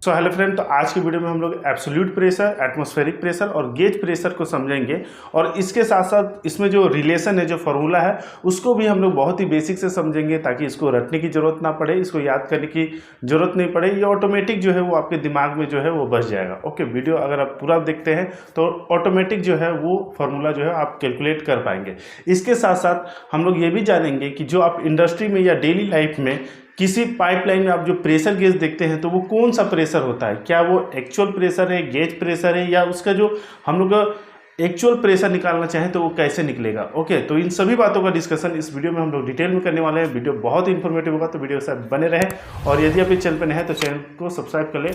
So hello friend, तो आज की वीडियो में हम लोग एब्सोल्यूट प्रेशर, एटमॉस्फेरिक प्रेशर और गेज प्रेशर को समझेंगे। और इसके साथ साथ इसमें जो रिलेशन है, जो फॉर्मूला है, उसको भी हम लोग बहुत ही बेसिक से समझेंगे ताकि इसको रटने की ज़रूरत ना पड़े, इसको याद करने की ज़रूरत नहीं पड़े। ये ऑटोमेटिक जो है वो आपके दिमाग में जो है वो बस जाएगा। ओके, वीडियो अगर आप पूरा देखते हैं तो ऑटोमेटिक जो है वो फार्मूला जो है आप कैलकुलेट कर पाएंगे। इसके साथ साथ हम लोग ये भी जानेंगे कि जो आप इंडस्ट्री में या डेली लाइफ में किसी पाइपलाइन में आप जो प्रेशर गेज देखते हैं तो वो कौन सा प्रेशर होता है, क्या वो एक्चुअल प्रेशर है, गेज प्रेशर है, या उसका जो हम लोग एक्चुअल प्रेशर निकालना चाहें तो वो कैसे निकलेगा। ओके, तो इन सभी बातों का डिस्कशन इस वीडियो में हम लोग डिटेल में करने वाले हैं। वीडियो बहुत ही इन्फॉर्मेटिव होगा, तो वीडियो के साथ बने रहे। और यदि आप इस चैनल पर नए हैं तो चैनल को सब्सक्राइब कर ले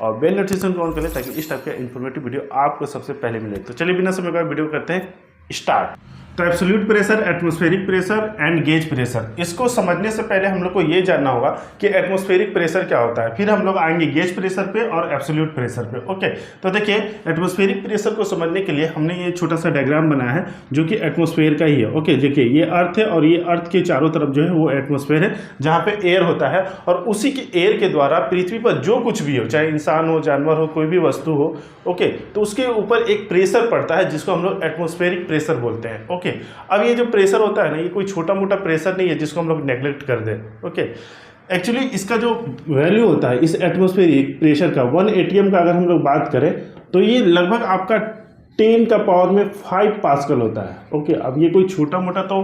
और बेल नोटिफिकेशन को ऑन कर ले ताकि इस टाइप का इन्फॉर्मेटिव वीडियो आपको सबसे पहले मिले। तो चलिए बिना समय का वीडियो करते हैं स्टार्ट। तो absolute pressure, atmospheric pressure and gauge pressure, इसको समझने से पहले हम लोग को ये जानना होगा कि एटमॉस्फेरिक प्रेशर क्या होता है। फिर हम लोग आएंगे गेज प्रेशर पे और एब्सोल्यूट प्रेशर पे। ओके, तो देखिए एटमॉस्फेरिक प्रेशर को समझने के लिए हमने ये छोटा सा डायग्राम बनाया है जो कि एटमॉस्फेयर का ही है। ओके, देखिए ये अर्थ है और ये अर्थ के चारों तरफ जो है वो एटमॉस्फेयर है जहाँ पे एयर होता है, और उसी के एयर के द्वारा पृथ्वी पर जो कुछ भी हो, चाहे इंसान हो, जानवर हो, कोई भी वस्तु हो, ओके, तो उसके ऊपर एक प्रेशर पड़ता है जिसको हम लोग एटमॉस्फेरिक प्रेशर बोलते हैं। ओके, अब ये जो प्रेशर होता है ना, ये कोई छोटा मोटा प्रेशर नहीं है जिसको हम लोग नेग्लेक्ट कर दें। ओके, एक्चुअली इसका जो वैल्यू होता है इस एटमॉस्फेरिक प्रेशर का 1 atm का अगर हम लोग बात करें तो ये लगभग आपका 10 का पावर में 5 पास्कल होता है। ओके, अब ये कोई छोटा मोटा तो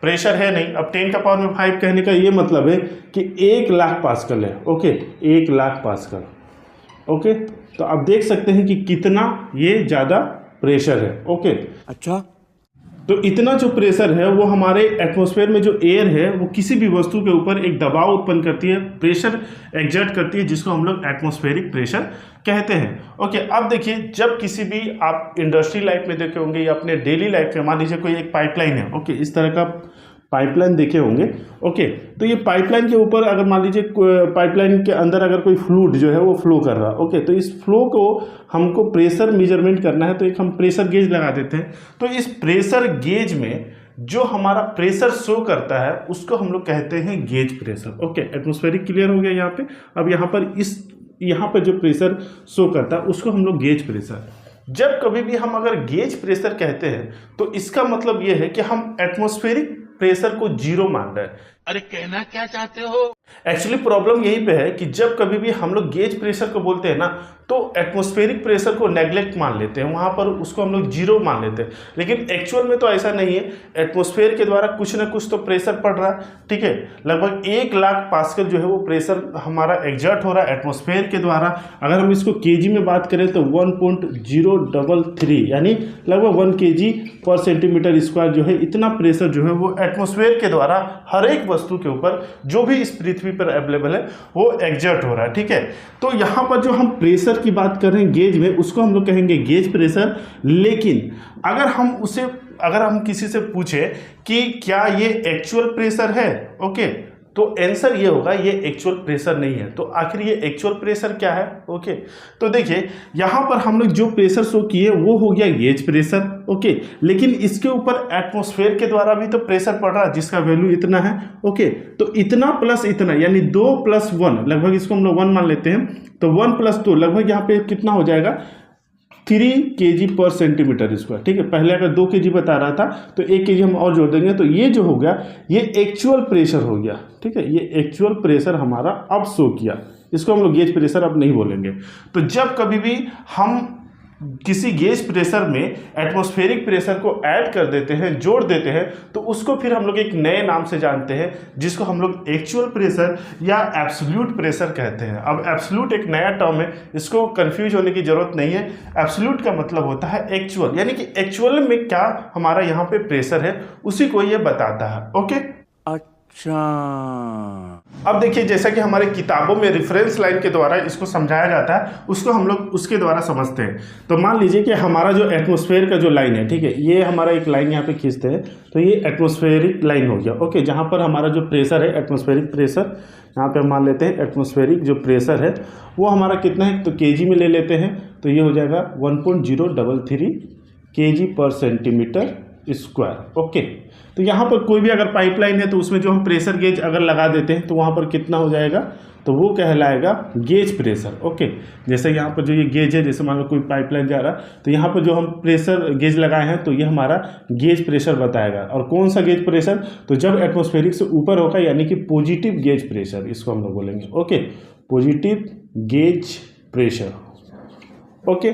प्रेशर है नहीं। अब 10 का पावर में 5 कहने का ये मतलब है कि 1 लाख पास्कल है। Okay, 1 lakh pascal. ओके, तो आप देख सकते हैं कि कितना ये ज़्यादा प्रेशर है। ओके, अच्छा, तो इतना जो प्रेशर है वो हमारे एटमॉस्फेयर में जो एयर है वो किसी भी वस्तु के ऊपर एक दबाव उत्पन्न करती है, प्रेशर एग्जर्ट करती है, जिसको हम लोग एटमॉस्फेरिक प्रेशर कहते हैं। ओके, अब देखिए जब किसी भी आप इंडस्ट्री लाइफ में देखे होंगे या अपने डेली लाइफ में, मान लीजिए कोई एक पाइपलाइन है। ओके, इस तरह का पाइपलाइन देखे होंगे। ओके, तो ये पाइपलाइन के ऊपर अगर मान लीजिए पाइपलाइन के अंदर अगर कोई फ्लूइड जो है वो फ्लो कर रहा है। ओके, तो इस फ्लो को हमको प्रेशर मेजरमेंट करना है तो एक हम प्रेशर गेज लगा देते हैं। तो इस प्रेशर गेज में जो हमारा प्रेशर शो करता है उसको हम लोग कहते हैं gauge pressure. Okay, atmospheric clear हो गया यहाँ पे। अब यहाँ पर जो प्रेशर शो करता है उसको हम लोग गेज प्रेशर। जब कभी भी हम अगर गेज प्रेशर कहते हैं तो इसका मतलब ये है कि हम एटमॉस्फेरिक प्रेशर को 0 मान रहे हैं। अरे कहना क्या चाहते हो? एक्चुअली प्रॉब्लम यहीं पे है कि जब कभी भी हम लोग गेज प्रेशर को बोलते हैं ना तो एटमॉस्फेरिक प्रेशर को नेग्लेक्ट मान लेते हैं, वहाँ पर उसको हम लोग 0 मान लेते हैं। लेकिन एक्चुअल में तो ऐसा नहीं है। एटमॉस्फेयर के द्वारा कुछ ना कुछ तो प्रेशर पड़ रहा है। ठीक है, लगभग 1 लाख पास्कल जो है वो प्रेशर हमारा एग्जर्ट हो रहा है एटमॉस्फेयर के द्वारा। अगर हम इसको केजी में बात करें तो 1.033 यानी लगभग 1 kg पर सेंटीमीटर स्क्वायर जो है, इतना प्रेशर जो है वो एटमॉस्फेयर के द्वारा हर एक वस्तु के ऊपर जो भी इस पृथ्वी पर अवेलेबल है वो एग्जर्ट हो रहा है। ठीक है, तो यहाँ पर जो हम प्रेशर की बात कर रहे हैं गेज में, उसको हम लोग कहेंगे गेज प्रेशर। लेकिन अगर हम किसी से पूछे कि क्या ये एक्चुअल प्रेशर है, ओके, तो आंसर ये होगा ये एक्चुअल प्रेशर नहीं है। तो आखिर ये एक्चुअल प्रेशर क्या है? ओके, तो देखिए यहाँ पर हम लोग जो प्रेशर शो किए वो हो गया गेज प्रेशर। ओके, लेकिन इसके ऊपर एटमॉस्फेयर के द्वारा भी तो प्रेशर पड़ रहा है जिसका वैल्यू इतना है। ओके, तो इतना प्लस इतना यानी 2 + 1, लगभग इसको हम लोग 1 मान लेते हैं। तो 1 + 2 लगभग यहाँ पे कितना हो जाएगा, 3 kg पर सेंटीमीटर स्क्वायर। ठीक है, पहले अगर 2 kg बता रहा था तो 1 kg हम और जोड़ देंगे तो ये जो हो गया ये एक्चुअल प्रेशर हो गया। ठीक है, ये एक्चुअल प्रेशर हमारा अब शो किया, इसको हम लोग गेज प्रेशर अब नहीं बोलेंगे। तो जब कभी भी हम किसी गेज प्रेशर में एटमॉस्फेरिक प्रेशर को ऐड कर देते हैं, जोड़ देते हैं, तो उसको फिर हम लोग एक नए नाम से जानते हैं जिसको हम लोग एक्चुअल प्रेशर या एब्सोल्यूट प्रेशर कहते हैं। अब एब्सोल्यूट एक नया टर्म है, इसको कंफ्यूज होने की जरूरत नहीं है। एब्सोल्यूट का मतलब होता है एक्चुअल, यानी कि एक्चुअल में क्या हमारा यहाँ पे प्रेशर है उसी को ये बताता है। ओके, अच्छा, अब देखिए जैसा कि हमारे किताबों में रेफरेंस लाइन के द्वारा इसको समझाया जाता है, उसको हम लोग उसके द्वारा समझते हैं। तो मान लीजिए कि हमारा जो एटमॉस्फेयर का जो लाइन है, ठीक है, ये हमारा एक लाइन यहाँ पे खींचते हैं तो ये एटमॉस्फेरिक लाइन हो गया। ओके, जहाँ पर हमारा जो प्रेशर है एटमॉस्फेरिक प्रेशर, यहाँ पे हम मान लेते हैं एटमॉस्फेरिक जो प्रेशर है वो हमारा कितना है, तो केजी में ले लेते हैं। तो ये हो जाएगा 1.033 kg पर सेंटीमीटर स्क्वायर। ओके, तो यहाँ पर कोई भी अगर पाइपलाइन है तो उसमें जो हम प्रेशर गेज अगर लगा देते हैं तो वहाँ पर कितना हो जाएगा, तो वो कहलाएगा गेज प्रेशर। ओके, जैसे यहाँ पर जो ये गेज है, जैसे मान लो कोई पाइपलाइन जा रहा है तो यहाँ पर जो हम प्रेशर गेज लगाए हैं तो ये हमारा गेज प्रेशर बताएगा। और कौन सा गेज प्रेशर, तो जब एटमॉस्फेरिक से ऊपर होगा यानी कि पॉजिटिव गेज प्रेशर, इसको हम लोग बोलेंगे। Okay, positive gauge pressure. Okay,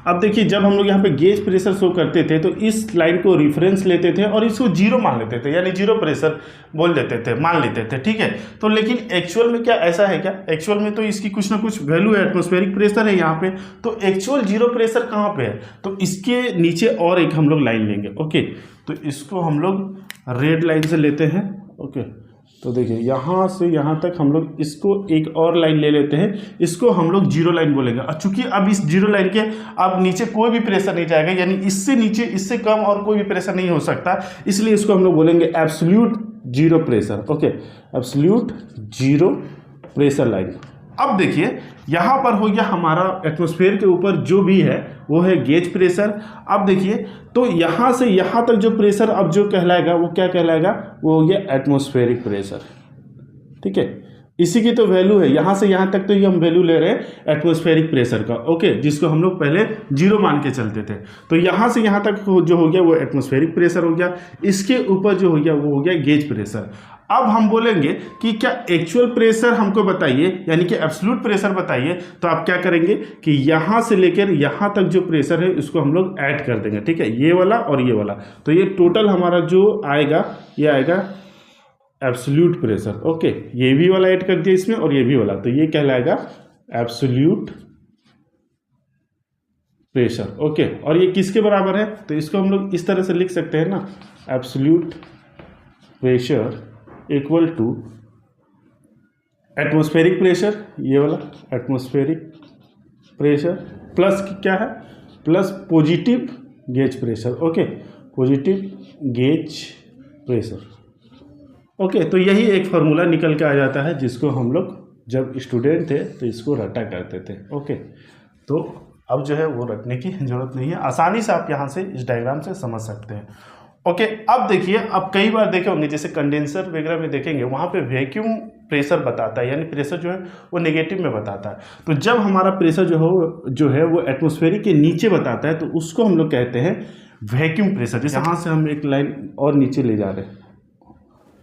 अब देखिए जब हम लोग यहाँ पे गेज प्रेशर शो करते थे तो इस लाइन को रेफरेंस लेते थे और इसको जीरो मान लेते थे, यानी जीरो प्रेशर बोल देते थे, मान लेते थे, ठीक है। तो लेकिन एक्चुअल में क्या ऐसा है क्या, एक्चुअल में तो इसकी कुछ ना कुछ वैल्यू है, एटमॉस्फेरिक प्रेशर है यहाँ पे, तो एक्चुअल जीरो प्रेशर कहाँ पे है, तो इसके नीचे और एक हम लोग लाइन लेंगे। ओके, तो इसको हम लोग रेड लाइन से लेते हैं। ओके, तो देखिए यहाँ से यहाँ तक हम लोग इसको एक और लाइन ले लेते हैं, इसको हम लोग जीरो लाइन बोलेंगे। और चूंकि अब इस जीरो लाइन के अब नीचे कोई भी प्रेशर नहीं जाएगा, यानी इससे नीचे इससे कम और कोई भी प्रेशर नहीं हो सकता, इसलिए इसको हम लोग बोलेंगे absolute zero pressure. Okay, absolute zero pressure line. अब देखिए यहाँ पर हो गया हमारा एटमॉस्फेयर के ऊपर जो भी है वो है गेज प्रेशर। अब देखिए तो यहाँ से यहाँ तक जो प्रेशर अब जो कहलाएगा वो क्या कहलाएगा, वो हो गया एटमॉस्फेरिक प्रेशर। ठीक है, इसी की तो वैल्यू है, यहाँ से यहाँ तक तो ये हम वैल्यू ले रहे हैं एटमॉस्फेरिक प्रेशर का। ओके, जिसको हम लोग पहले जीरो मान के चलते थे। तो यहाँ से यहाँ तक जो हो गया वो एटमॉस्फेरिक प्रेशर हो गया, इसके ऊपर जो हो गया वो हो गया गेज प्रेशर। अब हम बोलेंगे कि क्या एक्चुअल प्रेशर हमको बताइए, यानी कि एब्सोल्यूट प्रेशर बताइए। तो आप क्या करेंगे कि यहाँ से लेकर यहाँ तक जो प्रेशर है इसको हम लोग ऐड कर देंगे। ठीक है, ये वाला और ये वाला, तो ये टोटल हमारा जो आएगा ये आएगा एब्सोल्यूट प्रेशर। ओके, ये भी वाला ऐड कर दिया इसमें और ये भी वाला, तो ये कहलाएगा एब्सोल्यूट प्रेशर। ओके, और ये किसके बराबर है, तो इसको हम लोग इस तरह से लिख सकते हैं ना, absolute pressure equal to atmospheric pressure, ये वाला एटमॉस्फेरिक प्रेशर प्लस क्या है, plus positive gauge pressure. Okay, positive gauge pressure. Okay, तो यही एक फार्मूला निकल के आ जाता है जिसको हम लोग जब स्टूडेंट थे तो इसको रटा करते थे। ओके, तो अब जो है वो रटने की जरूरत नहीं है, आसानी से आप यहाँ से इस डायग्राम से समझ सकते हैं। ओके, अब देखिए, अब कई बार देखे होंगे जैसे कंडेंसर वगैरह में देखेंगे वहाँ पे वैक्यूम प्रेशर बताता है, यानी प्रेशर जो है वो नेगेटिव में बताता है। तो जब हमारा प्रेशर जो है वो एटमॉस्फेरिक के नीचे बताता है तो उसको हम लोग कहते हैं वैक्यूम प्रेशर। जैसे यहाँ से हम एक लाइन और नीचे ले जा रहे हैं,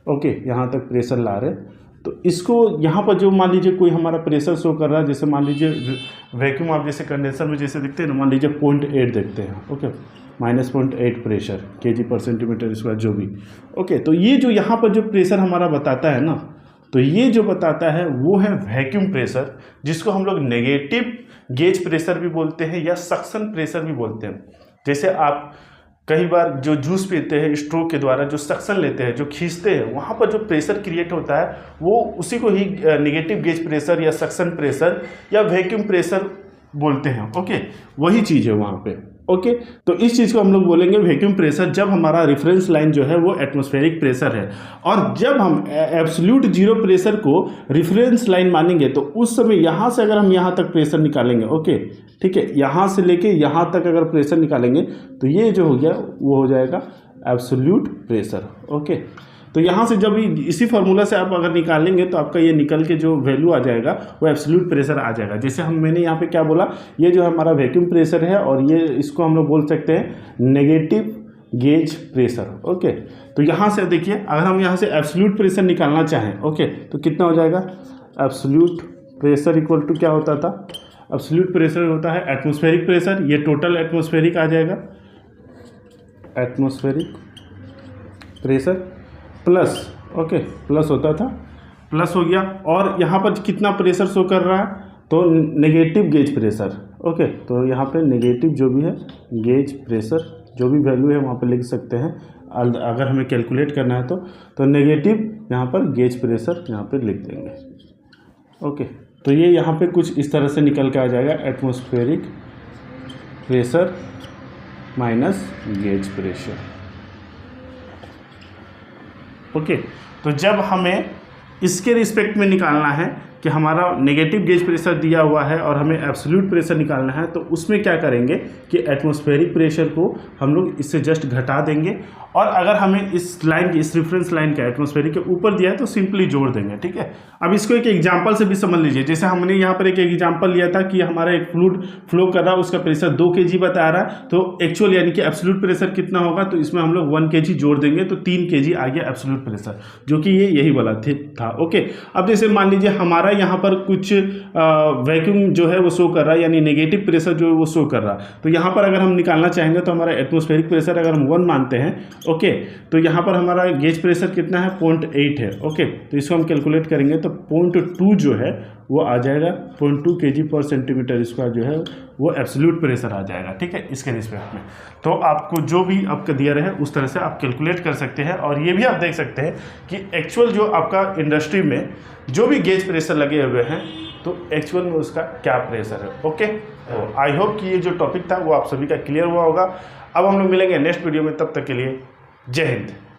ओके, यहाँ तक प्रेशर ला रहे हैं, तो इसको यहाँ पर जो मान लीजिए कोई हमारा प्रेशर शो कर रहा है, जैसे मान लीजिए वैक्यूम आप जैसे कंडेंसर में जैसे देखते हैं ना, मान लीजिए 0.8 देखते हैं। ओके, -0.8 प्रेशर kg पर सेंटीमीटर स्क्वायर जो भी। ओके, तो ये जो यहाँ पर जो प्रेशर हमारा बताता है ना, तो ये जो बताता है वो है वैक्यूम प्रेशर, जिसको हम लोग नेगेटिव गेज प्रेशर भी बोलते हैं या सक्शन प्रेशर भी बोलते हैं। जैसे आप कई बार जो जूस पीते हैं स्ट्रोक के द्वारा, जो सक्शन लेते हैं, जो खींचते हैं, वहाँ पर जो प्रेशर क्रिएट होता है वो उसी को ही नेगेटिव गेज प्रेशर या सक्शन प्रेशर या वैक्यूम प्रेशर बोलते हैं। ओके, वही चीज़ है वहाँ पे। ओके, तो इस चीज़ को हम लोग बोलेंगे वैक्यूम प्रेशर जब हमारा रेफरेंस लाइन जो है वो एटमॉस्फेरिक प्रेशर है। और जब हम एब्सोल्यूट जीरो प्रेशर को रेफरेंस लाइन मानेंगे तो उस समय यहाँ से अगर हम यहाँ तक प्रेशर निकालेंगे, ओके ठीक है, यहाँ से लेके यहाँ तक अगर प्रेशर निकालेंगे तो ये जो हो गया वो हो जाएगा एब्सोल्यूट प्रेशर। ओके, तो यहाँ से जब इसी फार्मूला से आप अगर निकालेंगे तो आपका ये निकल के जो वैल्यू आ जाएगा वो एब्सोल्यूट प्रेशर आ जाएगा। जैसे मैंने यहाँ पे क्या बोला, ये जो हमारा वैक्यूम प्रेशर है और ये इसको हम लोग बोल सकते हैं नेगेटिव गेज प्रेशर। ओके, तो यहाँ से देखिए अगर हम यहाँ से एब्सोल्यूट प्रेशर निकालना चाहें, ओके, तो कितना हो जाएगा, एब्सोल्यूट प्रेशर इक्वल टू क्या होता था, एब्सोल्यूट प्रेशर होता है एटमॉस्फेरिक प्रेशर, ये टोटल एटमॉस्फेरिक आ जाएगा, atmospheric pressure plus, okay, plus होता था, प्लस हो गया। और यहाँ पर कितना प्रेशर शो कर रहा है, तो नेगेटिव गेज प्रेशर। ओके, तो यहाँ पे नेगेटिव जो भी है गेज प्रेशर जो भी वैल्यू है वहाँ पे लिख सकते हैं। अगर हमें कैलकुलेट करना है तो नेगेटिव यहाँ पर गेज प्रेशर यहाँ पे लिख देंगे। ओके, तो ये यहाँ पे कुछ इस तरह से निकल के आ जाएगा, atmospheric pressure minus gauge pressure. Okay, तो जब हमें इसके रिस्पेक्ट में निकालना है कि हमारा नेगेटिव गेज प्रेशर दिया हुआ है और हमें एब्सोल्यूट प्रेशर निकालना है, तो उसमें क्या करेंगे कि एटमॉस्फेरिक प्रेशर को हम लोग इससे जस्ट घटा देंगे, और अगर हमें इस लाइन की, इस रेफरेंस लाइन का एटमॉस्फेरिक के ऊपर दिया है तो सिंपली जोड़ देंगे। ठीक है, अब इसको एक एग्जांपल से भी समझ लीजिए। जैसे हमने यहाँ पर एक एग्जांपल लिया था कि हमारा एक फ्लूइड फ्लो कर रहा है, उसका प्रेशर 2 kg बता रहा है, तो एक्चुअल यानी कि एब्सोल्यूट प्रेशर कितना होगा, तो इसमें हम लोग 1 kg जोड़ देंगे तो 3 kg आ गया एब्सोल्यूट प्रेशर, जो कि ये यही वाला था। ओके, अब जैसे मान लीजिए हमारा यहाँ पर कुछ वैक्यूम जो है वो शो कर रहा है, यानी नेगेटिव प्रेशर जो है वो शो कर रहा है, तो यहाँ पर अगर हम निकालना चाहेंगे तो हमारा एटमॉस्फेरिक प्रेशर अगर हम 1 मानते हैं, ओके, तो यहाँ पर हमारा गेज प्रेशर कितना है, 0.8 है। ओके, तो इसको हम कैलकुलेट करेंगे तो 0.2 जो है वो आ जाएगा, 0.2 kg/cm² जो है वो एब्सोल्यूट प्रेशर आ जाएगा। ठीक है, इसके रिस्पेक्ट में तो आपको जो भी आपका दिया रहे उस तरह से आप कैलकुलेट कर सकते हैं। और ये भी आप देख सकते हैं कि एक्चुअल जो आपका इंडस्ट्री में जो भी गेज प्रेशर लगे हुए हैं तो एक्चुअल में उसका क्या प्रेशर है। ओके, तो आई होप कि ये जो टॉपिक था वो आप सभी का क्लियर हुआ होगा। अब हम लोग मिलेंगे नेक्स्ट वीडियो में, तब तक के लिए जय हिंद।